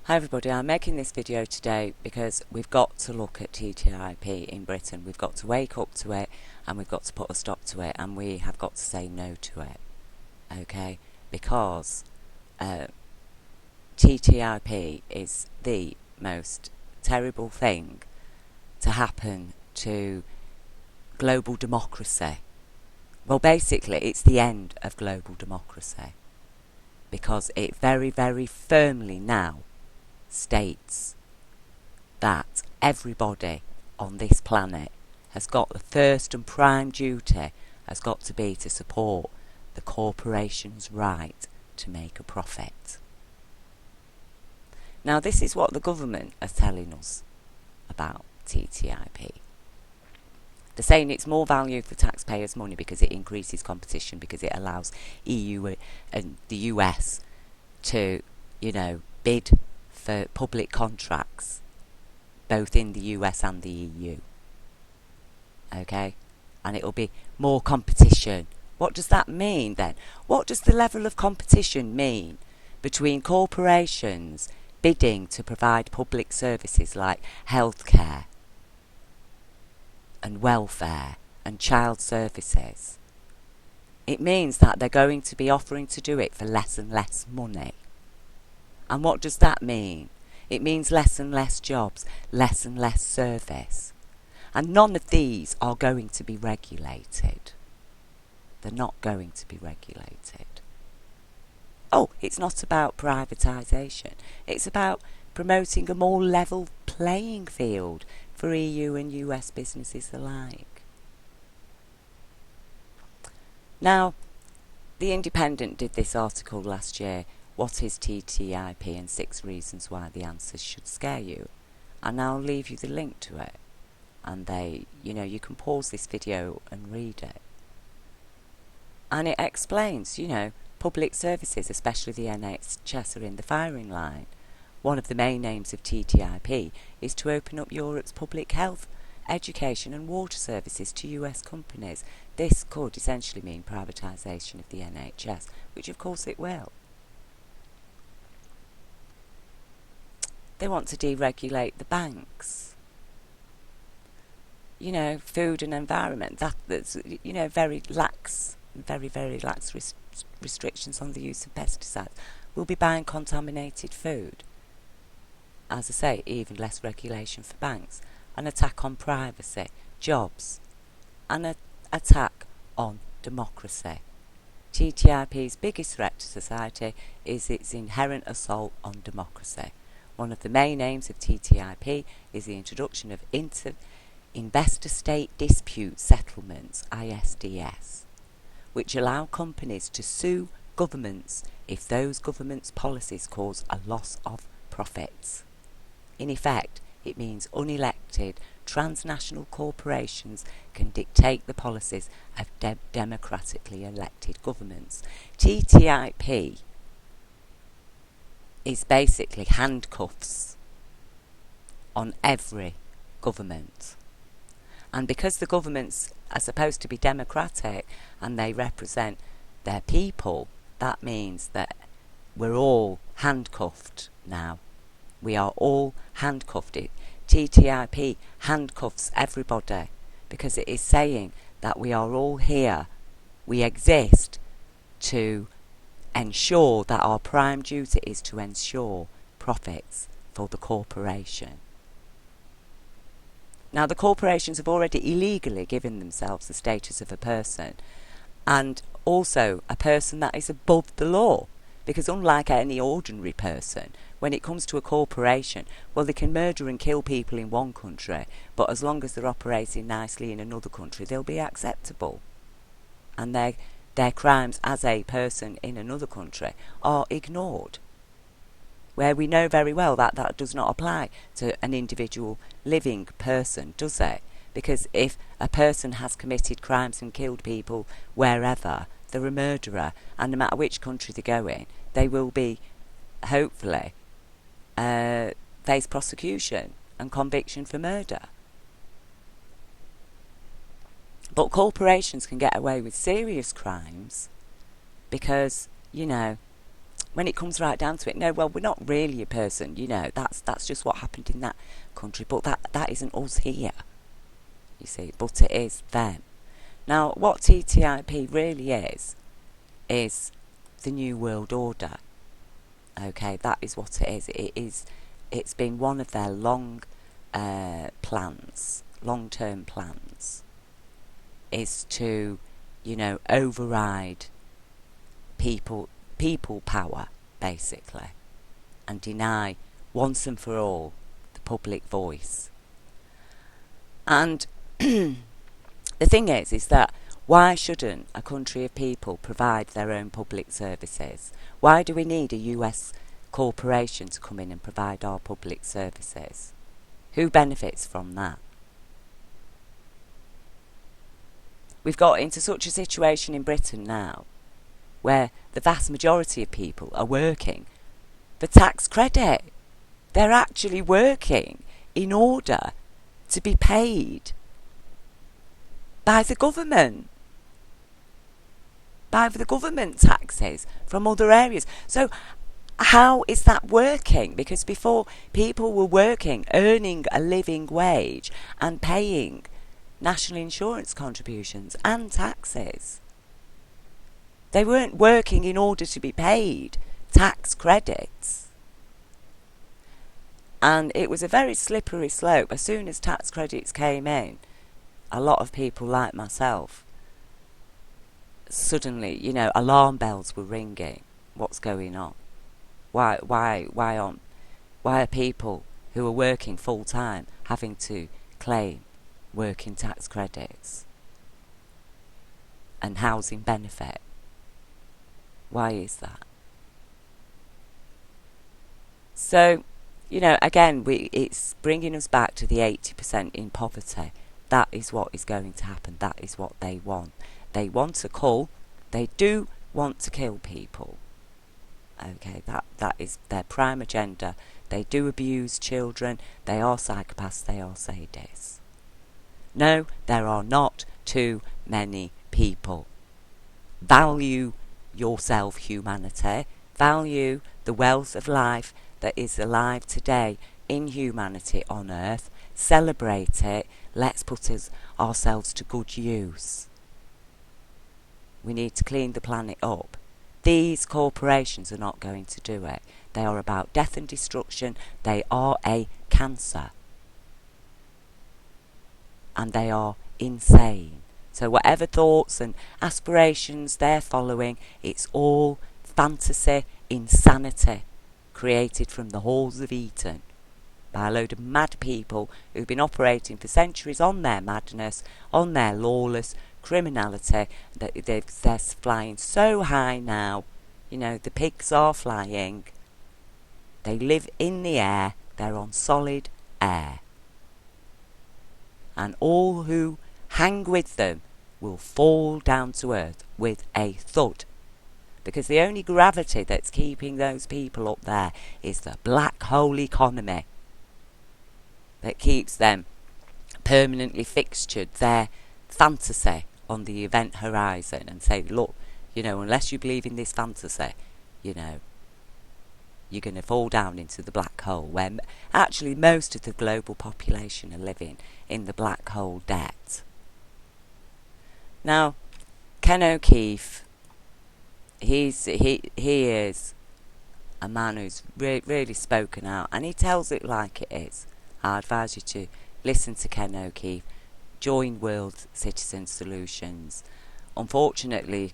Hi everybody, I'm making this video today because we've got to look at TTIP in Britain. We've got to wake up to it and we've got to put a stop to it and we have got to say no to it. Okay? Because TTIP is the most terrible thing to happen to global democracy. Well, basically, it's the end of global democracy because it very, very firmly now states that everybody on this planet has got the first and prime duty has got to be to support the corporation's right to make a profit. Now, this is what the government are telling us about TTIP. They're saying it's more value for taxpayers' money because it increases competition, because it allows EU and the US to, bid for public contracts both in the US and the EU. Okay? And it'll be more competition. What does that mean then? What does the level of competition mean between corporations bidding to provide public services like healthcare and welfare and child services? It means that they're going to be offering to do it for less and less money. And what does that mean? It means less and less jobs, less and less service. And none of these are going to be regulated. They're not going to be regulated. Oh, it's not about privatisation. It's about promoting a more level playing field for EU and US businesses alike. Now, The Independent did this article last year, What is TTIP and 6 reasons why the answers should scare you. And I'll leave you the link to it. And you can pause this video and read it. And it explains, public services, especially the NHS, are in the firing line. One of the main aims of TTIP is to open up Europe's public health, education and water services to US companies. This could essentially mean privatisation of the NHS, which of course it will. They want to deregulate the banks. Food and environment, that's very lax, very lax restrictions on the use of pesticides. We'll be buying contaminated food. As I say, even less regulation for banks. An attack on privacy, jobs, an attack on democracy. TTIP's biggest threat to society is its inherent assault on democracy. One of the main aims of TTIP is the introduction of investor-state dispute settlements, ISDS, which allow companies to sue governments if those governments' policies cause a loss of profits. In effect, it means unelected transnational corporations can dictate the policies of democratically elected governments. TTIP is basically handcuffs on every government. And because the governments are supposed to be democratic and they represent their people, that means that we're all handcuffed now. We are all handcuffed. TTIP handcuffs everybody because it is saying that we are all here. We exist to ensure that our prime duty is to ensure profits for the corporation. Now, the corporations have already illegally given themselves the status of a person, and also a person that is above the law, because unlike any ordinary person, when it comes to a corporation, well, they can murder and kill people in one country, but as long as they're operating nicely in another country, they'll be acceptable. And their crimes as a person in another country are ignored, where we know very well that that does not apply to an individual living person, does it? Because if a person has committed crimes and killed people wherever, they're a murderer, and no matter which country they go in, they will be, hopefully, face prosecution and conviction for murder. But corporations can get away with serious crimes because, when it comes right down to it, no, well, we're not really a person, that's just what happened in that country, but that isn't us here, you see, but it is them. Now, what TTIP really is the New World Order. Okay, that is what it is. It's been one of their long-term plans, is to, override people power, basically, and deny once and for all the public voice. And the thing is that why shouldn't a country of people provide their own public services? Why do we need a US corporation to come in and provide our public services? Who benefits from that? We've got into such a situation in Britain now where the vast majority of people are working for tax credit. They're actually working in order to be paid by the government taxes from other areas. So how is that working? Because before, people were working, earning a living wage and paying national insurance contributions and taxes. They weren't working in order to be paid tax credits. And it was a very slippery slope. As soon as tax credits came in, a lot of people like myself, suddenly, alarm bells were ringing. What's going on? Why are people who are working full time having to claim working tax credits and housing benefit? Why is that? So, again, it's bringing us back to the 80% in poverty. That is what is going to happen. That is what they want. They want a cull. They do want to kill people. Okay, that is their prime agenda. They do abuse children. They are psychopaths. They are sadists. No, there are not too many people. Value yourself, humanity. Value the wealth of life that is alive today in humanity on earth. Celebrate it. Let's put ourselves to good use. We need to clean the planet up. These corporations are not going to do it. They are about death and destruction. They are a cancer. And they are insane. So whatever thoughts and aspirations they're following, it's all fantasy, insanity, created from the halls of Eden by a load of mad people who've been operating for centuries on their madness, on their lawless criminality. They're flying so high now. The pigs are flying. They live in the air. They're on solid air. And all who hang with them will fall down to earth with a thud. Because the only gravity that's keeping those people up there is the black hole economy that keeps them permanently fixtured, their fantasy on the event horizon, and say, look, unless you believe in this fantasy, you're going to fall down into the black hole, where actually most of the global population are living in the black hole debt. Now, Ken O'Keefe, he is a man who's really spoken out, and he tells it like it is. I advise you to listen to Ken O'Keefe, join World Citizen Solutions. Unfortunately,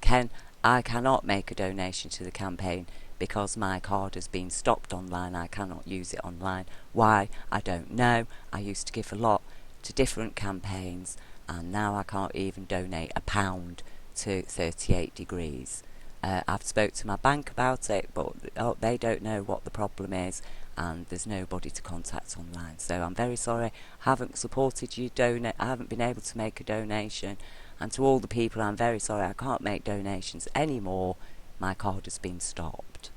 Ken, I cannot make a donation to the campaign because my card has been stopped online. I cannot use it online. Why? I don't know. I used to give a lot to different campaigns, and now I can't even donate £1 to 38 Degrees. I've spoke to my bank about it, but they don't know what the problem is, and there's nobody to contact online. So I'm very sorry, I haven't supported you I haven't been able to make a donation. And to all the people, I'm very sorry, I can't make donations anymore. My card has been stopped.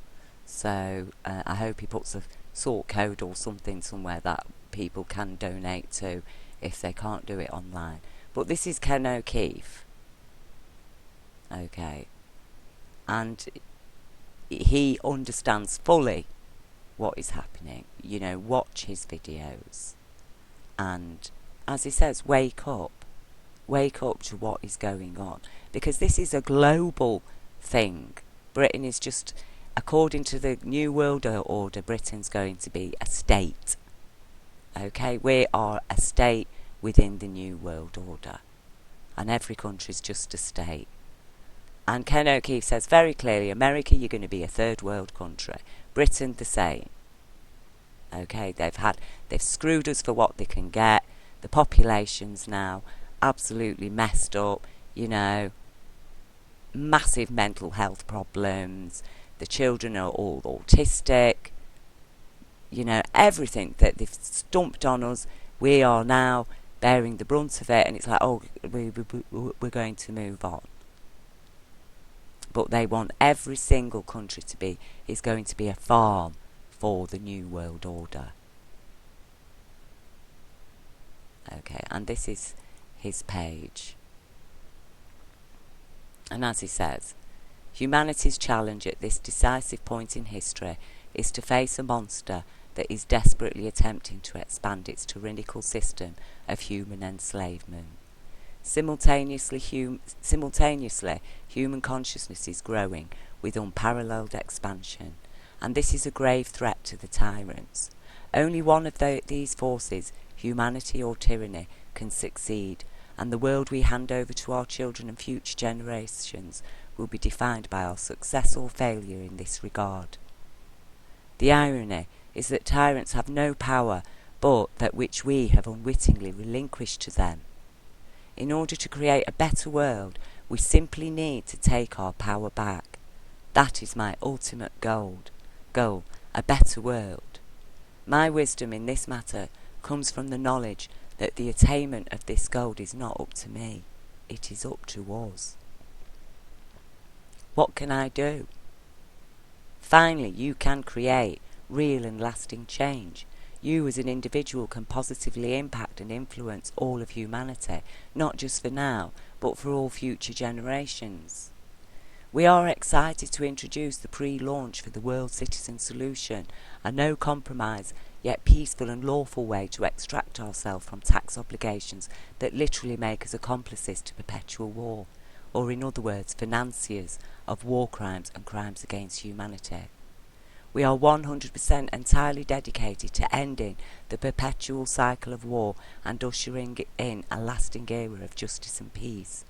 So I hope he puts a sort code or something somewhere that people can donate to if they can't do it online. But this is Ken O'Keefe. Okay. And he understands fully what is happening. You know, watch his videos, and as he says, wake up to what is going on, because this is a global thing. Britain is just, according to the New World Order, Britain's going to be a state. Okay, we are a state within the New World Order, and every country is just a state. And Ken O'Keefe says very clearly, America, you're going to be a third world country. Britain, the same. Okay, they've screwed us for what they can get. The population's now absolutely messed up, you know, massive mental health problems. The children are all autistic. You know, everything that they've stumped on us, we are now bearing the brunt of it, and it's like, oh, we're going to move on. But they want every single country is going to be a farm for the New World Order. Okay, and this is his page. And as he says, humanity's challenge at this decisive point in history is to face a monster that is desperately attempting to expand its tyrannical system of human enslavement. Simultaneously, human consciousness is growing with unparalleled expansion, and this is a grave threat to the tyrants. Only one of these forces, humanity or tyranny, can succeed, and the world we hand over to our children and future generations will be defined by our success or failure in this regard. The irony is that tyrants have no power but that which we have unwittingly relinquished to them. In order to create a better world, we simply need to take our power back. That is my ultimate goal, a better world. My wisdom in this matter comes from the knowledge that the attainment of this goal is not up to me, it is up to us. What can I do? Finally, you can create real and lasting change. You as an individual can positively impact and influence all of humanity, not just for now, but for all future generations. We are excited to introduce the pre-launch for the World Citizen Solution, a no-compromise yet peaceful and lawful way to extract ourselves from tax obligations that literally make us accomplices to perpetual war, or in other words, financiers of war crimes and crimes against humanity. We are 100% entirely dedicated to ending the perpetual cycle of war and ushering in a lasting era of justice and peace.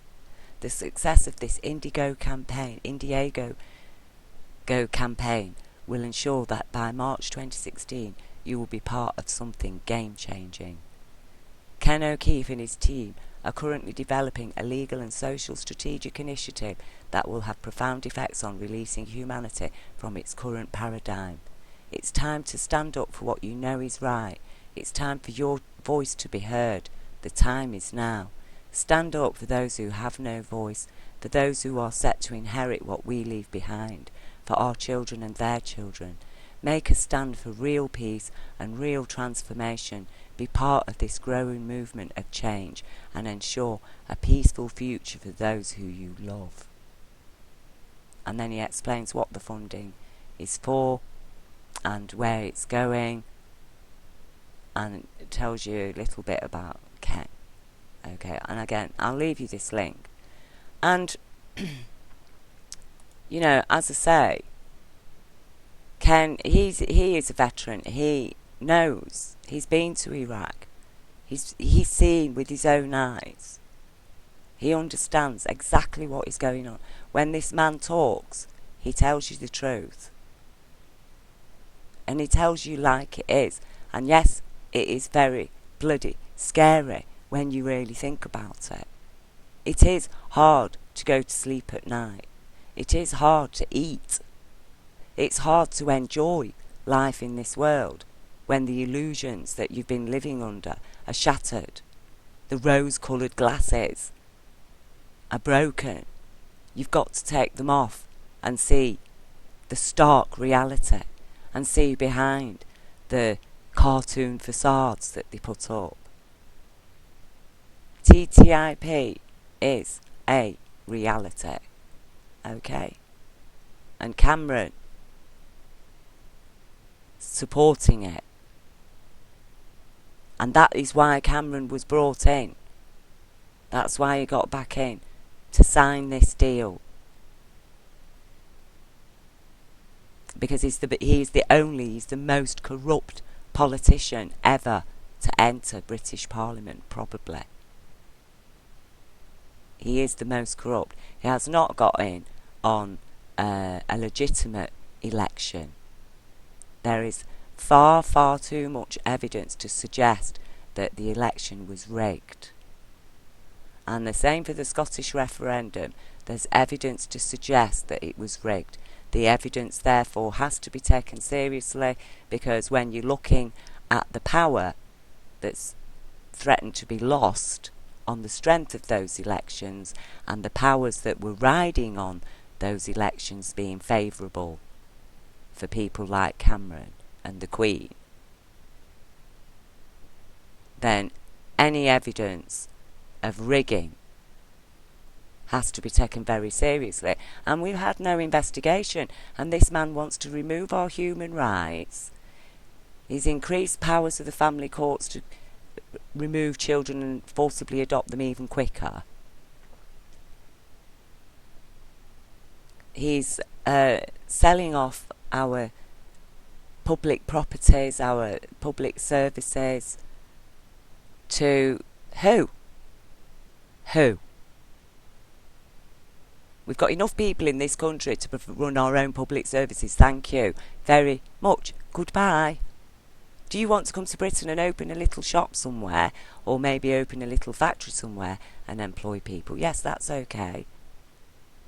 The success of this Indigo campaign will ensure that by March 2016 you will be part of something game-changing. Ken O'Keefe and his team are currently developing a legal and social strategic initiative that will have profound effects on releasing humanity from its current paradigm. It's time to stand up for what you know is right. It's time for your voice to be heard. The time is now. Stand up for those who have no voice, for those who are set to inherit what we leave behind, for our children and their children. Make a stand for real peace and real transformation. Be part of this growing movement of change and ensure a peaceful future for those who you love. And then he explains what the funding is for and where it's going, and it tells you a little bit about Ken. Okay, and again, I'll leave you this link. And, you know, as I say, Ken, he is a veteran. He knows. He's been to Iraq. He's seen with his own eyes. He understands exactly what is going on. When this man talks, he tells you the truth. And he tells you like it is. And yes, it is very bloody scary when you really think about it. It is hard to go to sleep at night. It is hard to eat. It's hard to enjoy life in this world when the illusions that you've been living under are shattered. The rose-coloured glasses are broken. You've got to take them off and see the stark reality and see behind the cartoon facades that they put up. TTIP is a reality. Okay? And Cameron supporting it. And that is why Cameron was brought in. That's why he got back in, to sign this deal. Because he's the most corrupt politician ever to enter British Parliament, probably. He is the most corrupt. He has not got in on a legitimate election. There is far, far too much evidence to suggest that the election was rigged. And the same for the Scottish referendum. There's evidence to suggest that it was rigged. The evidence, therefore, has to be taken seriously, because when you're looking at the power that's threatened to be lost on the strength of those elections, and the powers that were riding on those elections being favourable for people like Cameron and the Queen, then any evidence of rigging has to be taken very seriously. And we've had no investigation, and this man wants to remove our human rights. He's increased powers of the family courts to remove children and forcibly adopt them even quicker. He's selling off our public properties, our public services, to who? Who? We've got enough people in this country to run our own public services. Thank you very much. Goodbye. Do you want to come to Britain and open a little shop somewhere, or maybe open a little factory somewhere and employ people? Yes, that's okay.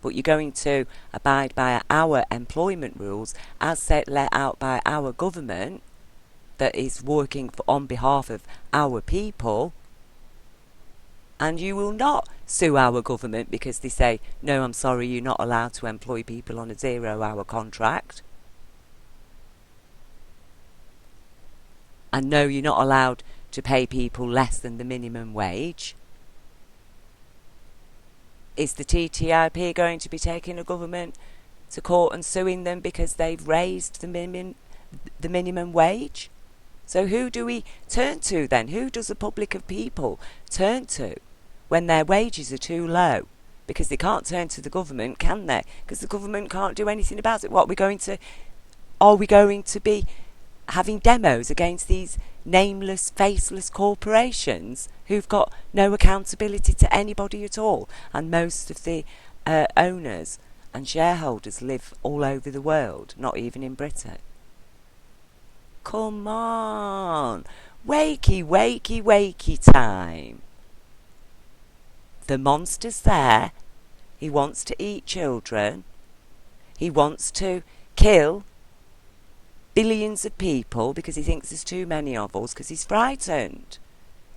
But you're going to abide by our employment rules as set let out by our government that is working on behalf of our people. And you will not sue our government because they say, no, I'm sorry, you're not allowed to employ people on a 0-hour contract. And no, you're not allowed to pay people less than the minimum wage. Is the TTIP going to be taking a government to court and suing them because they've raised the minimum wage? So who do we turn to then? Who does the public of people turn to when their wages are too low? Because they can't turn to the government, can they? Because the government can't do anything about it. Are we going to be having demos against these nameless, faceless corporations who've got no accountability to anybody at all? And most of the owners and shareholders live all over the world, not even in Britain. Come on, wakey, wakey, wakey time. The monster's there. He wants to eat children. He wants to kill billions of people because he thinks there's too many of us, because he's frightened.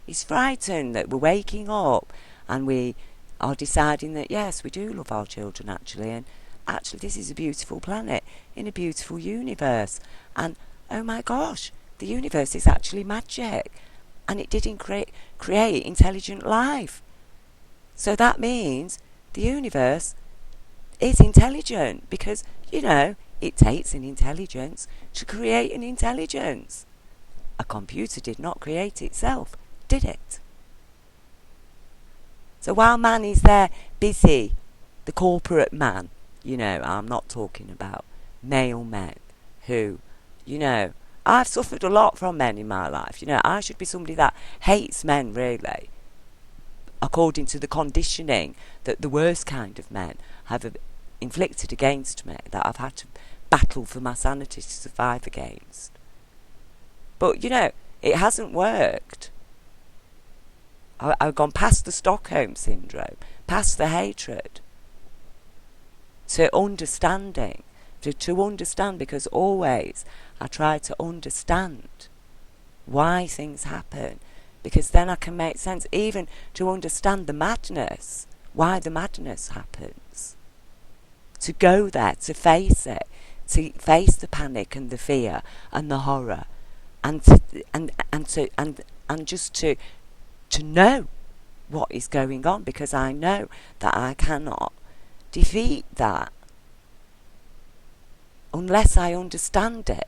He's frightened that we're waking up and we are deciding that, yes, we do love our children actually, and actually this is a beautiful planet in a beautiful universe, and oh my gosh, the universe is actually magic, and it didn't create intelligent life. So that means the universe is intelligent, because, it takes an intelligence to create an intelligence. A computer did not create itself, did it? So while man is there busy, the corporate man, I'm not talking about male men who, I've suffered a lot from men in my life. I should be somebody that hates men, really, according to the conditioning that the worst kind of men have inflicted against me, that I've had to battle for my sanity to survive against. But, it hasn't worked. I've gone past the Stockholm Syndrome, past the hatred, to understanding, to understand, because always I try to understand why things happen, because then I can make sense, even to understand the madness, why the madness happens. To go there, to face it, to face the panic and the fear and the horror, and just to know what is going on, because I know that I cannot defeat that unless I understand it.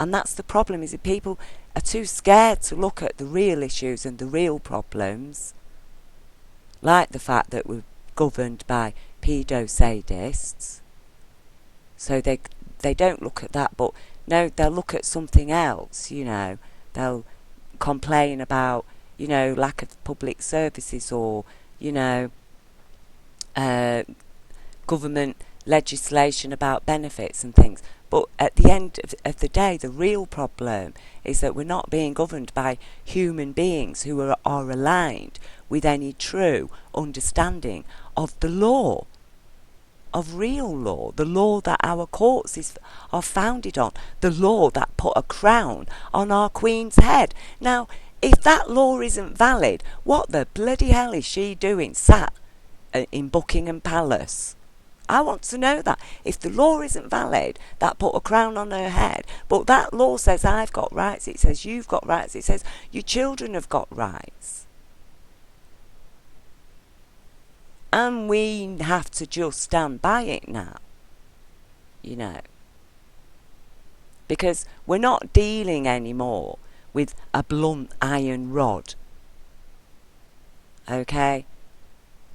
And that's the problem, is that people are too scared to look at the real issues and the real problems, like the fact that we're governed by paedo-sadists. So they don't look at that, but no, they'll look at something else, you know. They'll complain about, you know, lack of public services, or, you know, government legislation about benefits and things. But at the end of the day, the real problem is that we're not being governed by human beings who are aligned with any true understanding of the law, of real law, the law that our courts are founded on, the law that put a crown on our Queen's head. Now, if that law isn't valid, what the bloody hell is she doing sat in Buckingham Palace? I want to know that. If the law isn't valid, that put a crown on her head, but that law says I've got rights, it says you've got rights, it says your children have got rights. And we have to just stand by it now, you know. Because we're not dealing anymore with a blunt iron rod. Okay?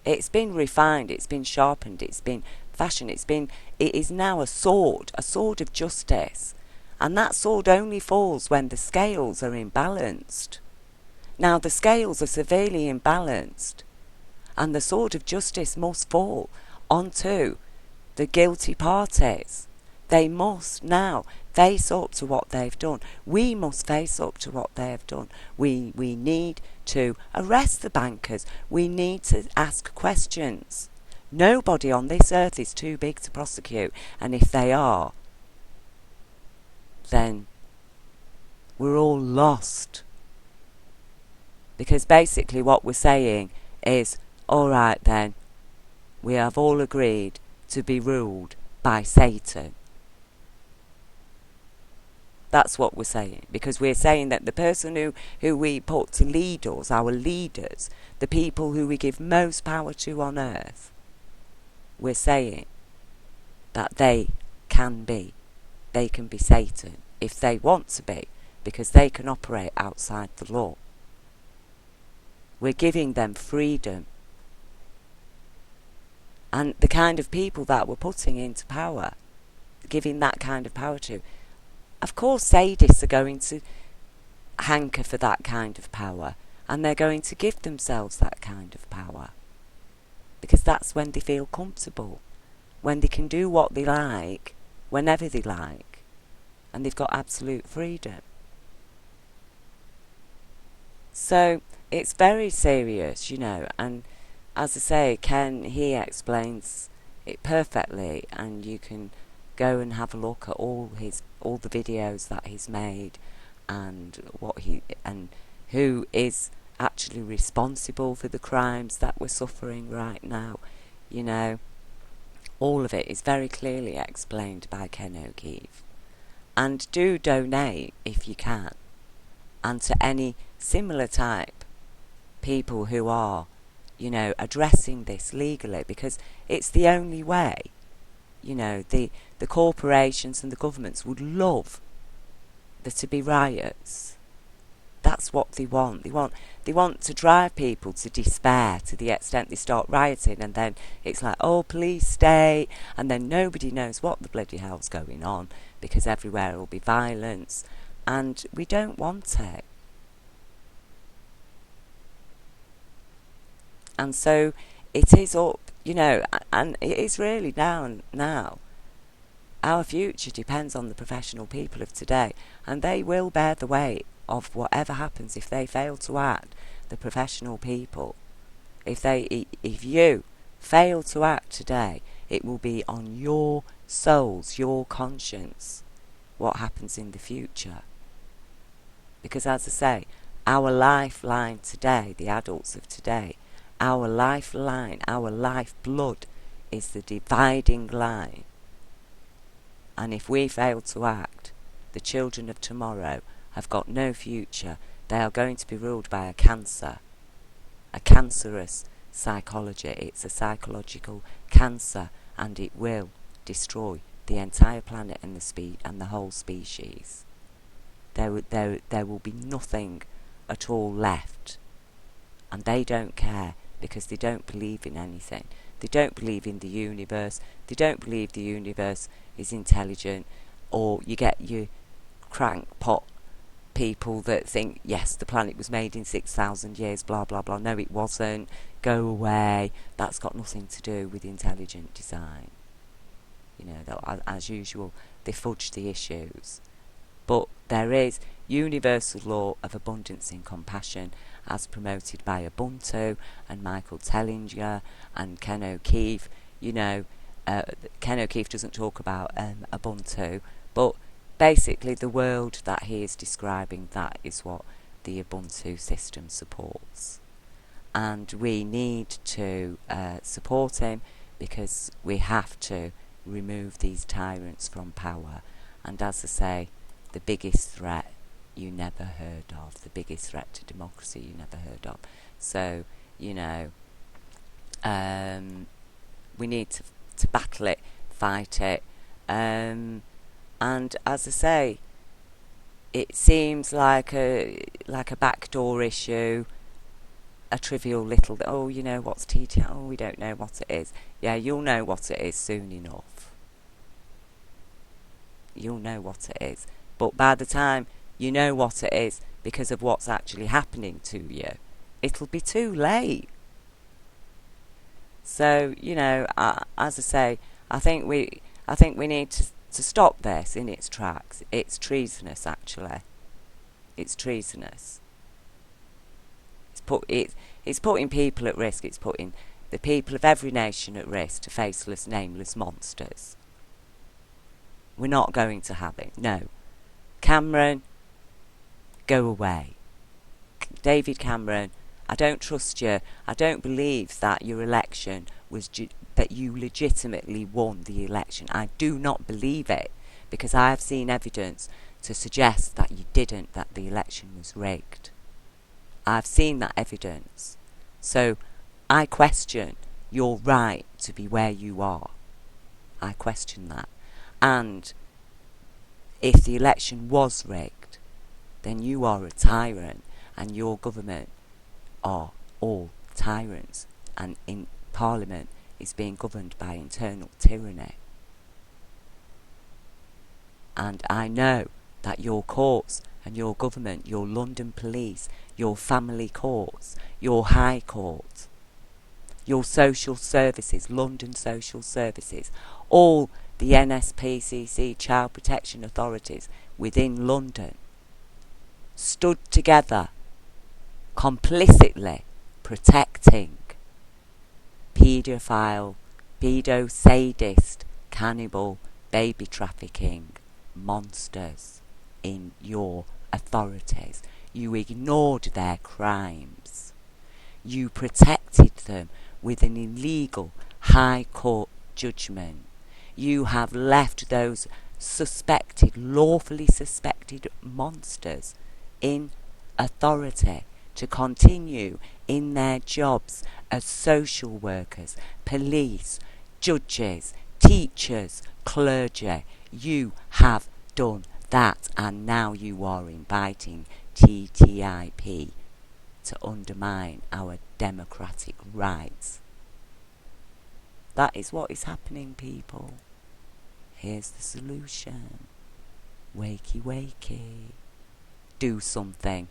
It's been refined, it's been sharpened, it's been fashioned, it is now a sword of justice. And that sword only falls when the scales are imbalanced. Now the scales are severely imbalanced, and the sword of justice must fall onto the guilty parties. They must now face up to what they've done. We must face up to what they have done. We need to arrest the bankers. We need to ask questions. Nobody on this earth is too big to prosecute, and if they are, then we're all lost. Because basically what we're saying is, alright then, we have all agreed to be ruled by Satan. That's what we're saying, because we're saying that the person who we put to lead us, our leaders, the people who we give most power to on earth, we're saying that they can be Satan if they want to be, because they can operate outside the law. We're giving them freedom. And the kind of people that we're putting into power, giving that kind of power to, of course sadists are going to hanker for that kind of power, and they're going to give themselves that kind of power, because that's when they feel comfortable, when they can do what they like, whenever they like, and they've got absolute freedom. So it's very serious, you know, and as I say, Ken, he explains it perfectly, and you can go and have a look at all the videos that he's made, and who is actually responsible for the crimes that we're suffering right now. You know, all of it is very clearly explained by Ken O'Keefe. And do donate if you can, and to any similar type people who are, you know, addressing this legally, because it's the only way. You know, the corporations and the governments would love there to be riots. That's what they want. They want to drive people to despair to the extent they start rioting, and then it's like, oh, police stay, and then nobody knows what the bloody hell's going on, because everywhere will be violence, and we don't want it. And so it is up, you know, and it is really now. Our future depends on the professional people of today, and they will bear the weight of whatever happens if they fail to act. The professional people, if you fail to act today, it will be on your souls, your conscience, what happens in the future. Because as I say, our lifeline today, the adults of today, our lifeline, our lifeblood is the dividing line. And if we fail to act, the children of tomorrow have got no future. They are going to be ruled by a cancer, a cancerous psychology. It's a psychological cancer, and it will destroy the entire planet and the whole species. there will be nothing at all left. And they don't care, because they don't believe in anything. They don't believe in the universe. They don't believe the universe is intelligent. Or you get your crankpot people that think, yes, the planet was made in 6,000 years, blah, blah, blah. No, it wasn't. Go away. That's got nothing to do with intelligent design. You know, as usual, they fudge the issues. But there is universal law of abundance and compassion, as promoted by Ubuntu and Michael Tellinger and Ken O'Keefe. You know, Ken O'Keefe doesn't talk about Ubuntu, but basically the world that he is describing, that is what the Ubuntu system supports. And we need to support him, because we have to remove these tyrants from power. And as I say, the biggest threat you never heard of, the biggest threat to democracy you never heard of. So, you know, we need to battle it, fight it, and as I say, it seems like a backdoor issue, a trivial little, oh, you know, what's TTIP? Oh, we don't know what it is. Yeah, you'll know what it is soon enough. You'll know what it is. But by the time you know what it is, because of what's actually happening to you, it'll be too late. So, you know, as I say, I think we need to stop this in its tracks. It's treasonous, actually. It's treasonous. It's putting people at risk. It's putting the people of every nation at risk to faceless, nameless monsters. We're not going to have it. No. Cameron, go away. David Cameron, I don't trust you. I don't believe that your election was that you legitimately won the election. I do not believe it, because I have seen evidence to suggest that you didn't, that the election was rigged. I've seen that evidence. So I question your right to be where you are. I question that. And if the election was rigged, then you are a tyrant, and your government are all tyrants, and in Parliament is being governed by internal tyranny. And I know that your courts and your government, your London police, your family courts, your High Court, your social services, London social services, all the NSPCC child protection authorities within London stood together complicitly protecting paedophile, pedo-sadist, cannibal, baby trafficking monsters in your authorities. You ignored their crimes. You protected them with an illegal High Court judgment. You have left those lawfully suspected monsters in authority to continue in their jobs as social workers, police, judges, teachers, clergy. You have done that, and now you are inviting TTIP to undermine our democratic rights. That is what is happening, people. Here's the solution. Wakey, wakey. Do something.